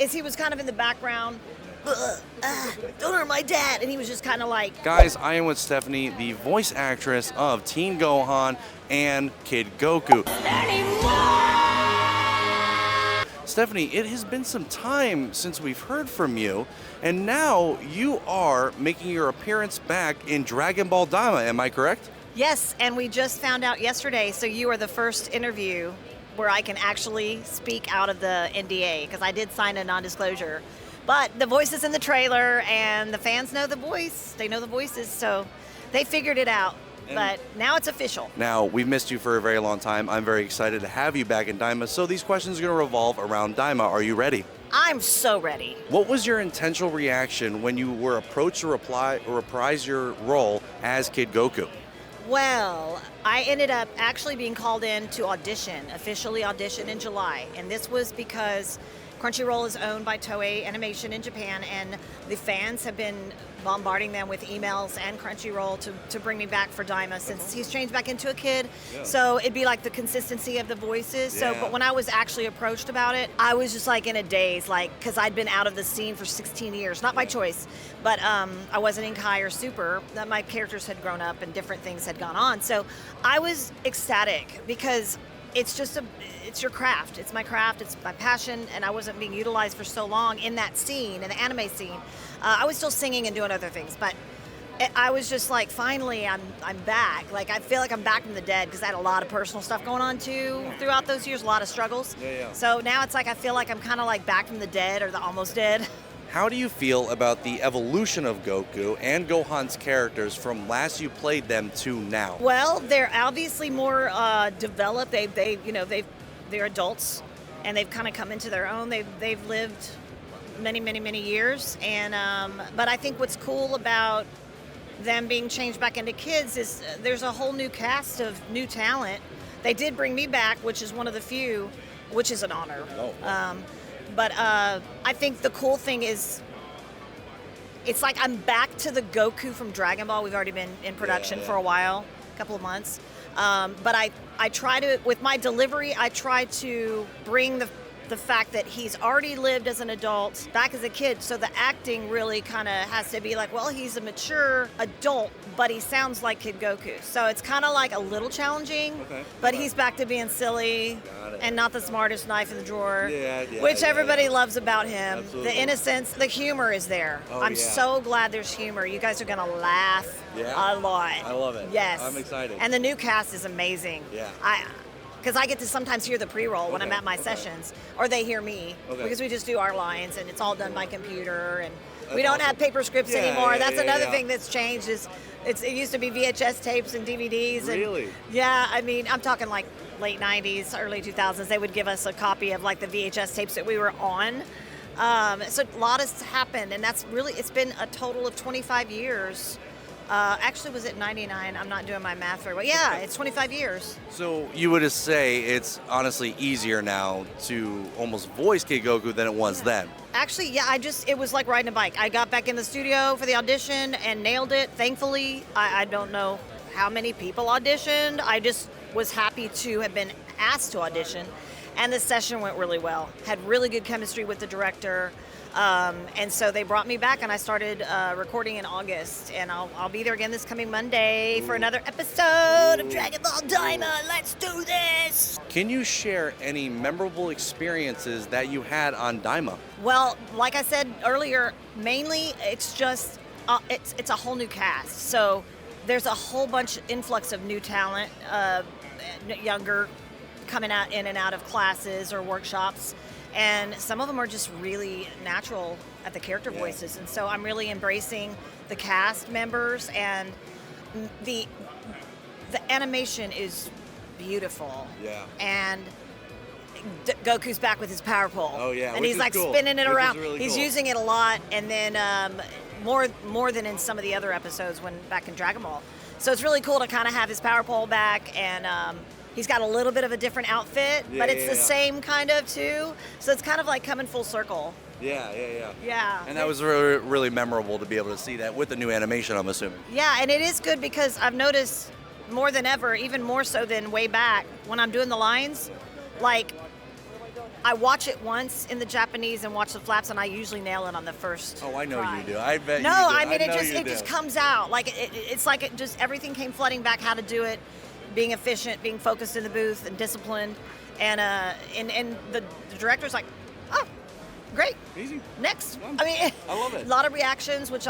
is he was kind of in the background. Don't hurt my dad. And he was just kind of like... Guys, I am with Stephanie, the voice actress of Teen Gohan and Kid Goku. Stephanie, it has been some time since we've heard from you, and now you are making your appearance back in Dragon Ball Daima, am I correct? Yes, and we just found out yesterday, so you are the first interview where I can actually speak out of the NDA, because I did sign a non-disclosure. But the voice is in the trailer, and the fans know the voice. They know the voices, so they figured it out. But now it's official. Now, we've missed you for a very long time. I'm very excited to have you back in Daima, so these questions are going to revolve around Daima. Are you ready? I'm so ready. What was your intentional reaction when you were approached to reprise your role as Kid Goku? Well, I ended up actually being called in to officially audition in July. And this was because Crunchyroll is owned by Toei Animation in Japan, and the fans have been bombarding them with emails and Crunchyroll to bring me back for Daima, since he's changed back into a kid. Yeah. So it'd be like the consistency of the voices. Yeah. So, but when I was actually approached about it, I was just like in a daze, like, because I'd been out of the scene for 16 years, not by choice, but I wasn't in Kai or Super. That my characters had grown up and different things had gone on. So I was ecstatic because it's your craft. It's my craft. It's my passion, and I wasn't being utilized for so long in that scene, in the anime scene. I was still singing and doing other things, but I was just like, finally, I'm back. Like, I feel like I'm back from the dead, because I had a lot of personal stuff going on too throughout those years, a lot of struggles. Yeah. So now it's like I feel like I'm kind of like back from the dead, or the almost dead. How do you feel about the evolution of Goku and Gohan's characters from last you played them to now? Well, they're obviously more developed. They're adults, and they've kind of come into their own. They've lived many years, and but I think what's cool about them being changed back into kids is there's a whole new cast of new talent. They did bring me back, which is one of the few, which is an honor. But I think the cool thing is, it's like I'm back to the Goku from Dragon Ball. We've already been in production for a while, a couple of months. But I try to, with my delivery, I try to bring the fact that he's already lived as an adult back as a kid. So the acting really kind of has to be like, well, he's a mature adult, but he sounds like Kid Goku. So it's kind of like a little challenging, but he's back to being silly and not the smartest knife in the drawer, which everybody loves about him. Absolutely. The innocence, the humor is there. I'm so glad there's humor. You guys are going to laugh a lot. I love it. Yes. I'm excited. And the new cast is amazing. Yeah. Because I get to sometimes hear the pre-roll when I'm at my sessions, or they hear me, because we just do our lines, and it's all done by computer, and we don't have paper scripts anymore. That's another thing that's changed. It used to be VHS tapes and DVDs. Really? Yeah, I mean, I'm talking like late 90s, early 2000s. They would give us a copy of like the VHS tapes that we were on. So a lot has happened, and it's been a total of 25 years. Actually, was it 99? I'm not doing my math very well. Yeah, it's 25 years. So you would say it's honestly easier now to almost voice Kid Goku than it was then? Actually, yeah, it was like riding a bike. I got back in the studio for the audition and nailed it, thankfully. I don't know how many people auditioned. I just was happy to have been asked to audition. And the session went really well. Had really good chemistry with the director. And so they brought me back, and I started recording in August, and I'll be there again this coming Monday for another episode of Dragon Ball Daima. Let's do this! Can you share any memorable experiences that you had on Daima? Well, like I said earlier, mainly it's just it's a whole new cast. So there's a whole bunch influx of new talent, younger, coming out in and out of classes or workshops. And some of them are just really natural at the character voices. And so I'm really embracing the cast members, and the animation is beautiful. Yeah. And Goku's back with his power pole. Oh, yeah. And he's like spinning it around. He's using it a lot, and then more than in some of the other episodes when back in Dragon Ball. So it's really cool to kind of have his power pole back, and he's got a little bit of a different outfit, but it's the same kind of too. So it's kind of like coming full circle. Yeah. And that was really, really memorable to be able to see that with the new animation, I'm assuming. Yeah, and it is good because I've noticed more than ever, even more so than way back, when I'm doing the lines, like I watch it once in the Japanese and watch the flaps, and I usually nail it on the first. Oh, I know try. you do. I bet No, you do. I mean know it you just do. comes out like it's like it just everything came flooding back. How to do it, being efficient, being focused in the booth, and disciplined, and the director's like, oh, great. Easy. Next. Done. I mean, I love it. A lot of reactions, which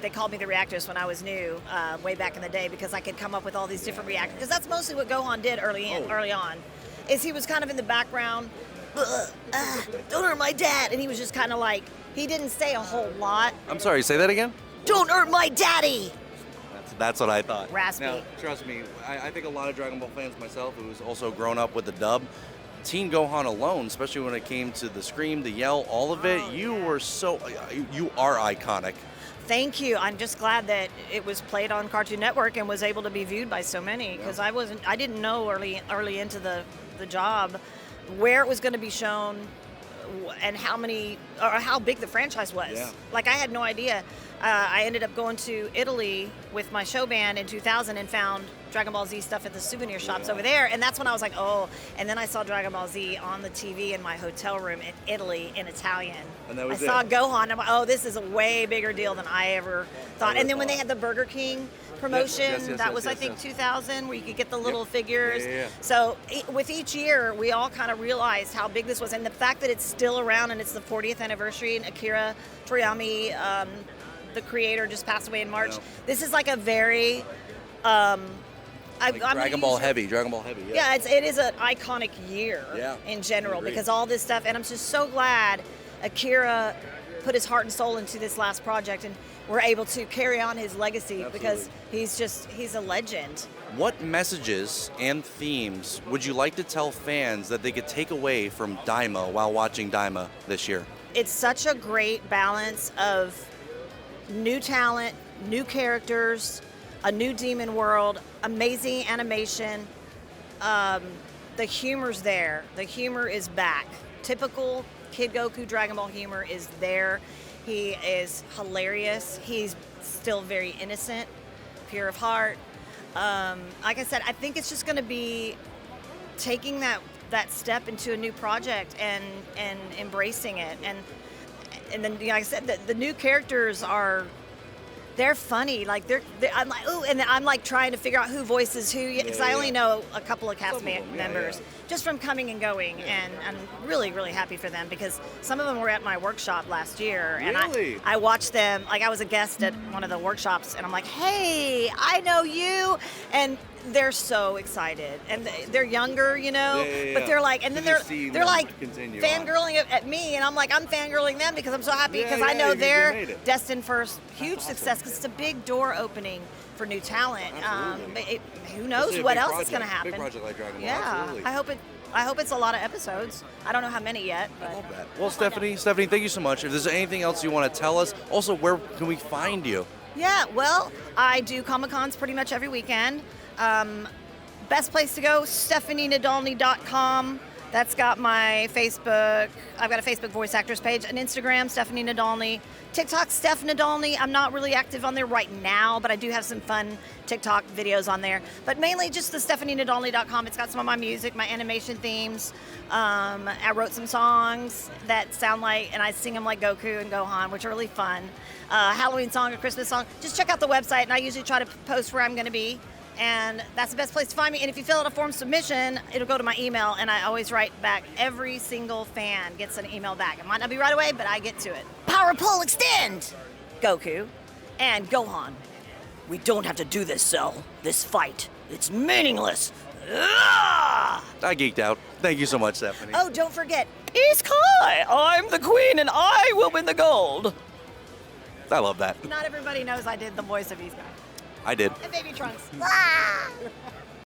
they called me the reactress when I was new, way back in the day, because I could come up with all these different reactions. Because that's mostly what Gohan did early on, is he was kind of in the background. Don't hurt my dad, and he was just kind of like, he didn't say a whole lot. I'm sorry, say that again? Don't hurt my daddy. That's what I thought. Raspy. Now, trust me, I think a lot of Dragon Ball fans, myself, who's also grown up with the dub, Teen Gohan alone, especially when it came to the scream, the yell, all of it, you are iconic. Thank you. I'm just glad that it was played on Cartoon Network and was able to be viewed by so many, because I didn't know early into the job where it was going to be shown and how big the franchise was. Yeah. Like, I had no idea. I ended up going to Italy with my show band in 2000 and found Dragon Ball Z stuff at the souvenir shops over there, and that's when I was like, oh. And then I saw Dragon Ball Z on the TV in my hotel room in Italy in Italian. And that was I saw Gohan. I'm like, oh, this is a way bigger deal than I ever thought. And then when they had the Burger King promotion, that was I think 2000, where you could get the little figures. Yeah. So with each year, we all kind of realized how big this was, and the fact that it's still around and it's the 40th anniversary, and Akira Toriyama, the creator, just passed away in March. This is like a very Dragon Ball heavy. Yeah, it is an iconic year in general, Agreed. because all this stuff, and I'm just so glad Akira put his heart and soul into this last project, and we're able to carry on his legacy. Absolutely. Because he's a legend. What messages and themes would you like to tell fans that they could take away from Daima while watching Daima this year? It's such a great balance of new talent, new characters, a new demon world, amazing animation. The humor's there. The humor is back. Typical Kid Goku Dragon Ball humor is there. He is hilarious. He's still very innocent, pure of heart. Like I said, I think it's just going to be taking that step into a new project and embracing it. And then, like I said, the new characters they're funny. Like I'm like, ooh, and I'm like trying to figure out who voices who, because I only know a couple of cast members just from coming and going, and I'm really, really happy for them, because some of them were at my workshop last year, and I watched them. Like, I was a guest at one of the workshops, and I'm like, hey, I know you, and they're so excited, and they're younger, but they're like, and then they're like fangirling at me, and I'm like, I'm fangirling them because I'm so happy, because I know they're destined for huge success, because it's a big door opening for new talent. Who knows what else is going to happen? Big project like Dragon Ball. Yeah, Absolutely. I hope it's a lot of episodes. I don't know how many yet. But I love that. Well, Stephanie, thank you so much. If there's anything else you want to tell us, also, where can we find you? Yeah, well, I do Comic-Cons pretty much every weekend. Best place to go, StephanieNadolny.com. That's got my Facebook. I've got a Facebook voice actors page, an Instagram, Stephanie Nadolny, TikTok, Steph Nadolny. I'm not really active on there right now, but I do have some fun TikTok videos on there. But mainly just the StephanieNadolny.com. It's got some of my music, my animation themes. I wrote some songs that sound like, and I sing them like Goku and Gohan, which are really fun. Halloween song, a Christmas song. Just check out the website, and I usually try to post where I'm going to be. And that's the best place to find me. And if you fill out a form submission, it'll go to my email, and I always write back. Every single fan gets an email back. It might not be right away, but I get to it. Power Pull Extend! Goku and Gohan. We don't have to do this, Cell. This fight. It's meaningless. Ah! I geeked out. Thank you so much, Stephanie. Oh, don't forget, East Kai! I'm the queen, and I will win the gold. I love that. Not everybody knows I did the voice of East Kai. I did. And Baby Trunks. Ah!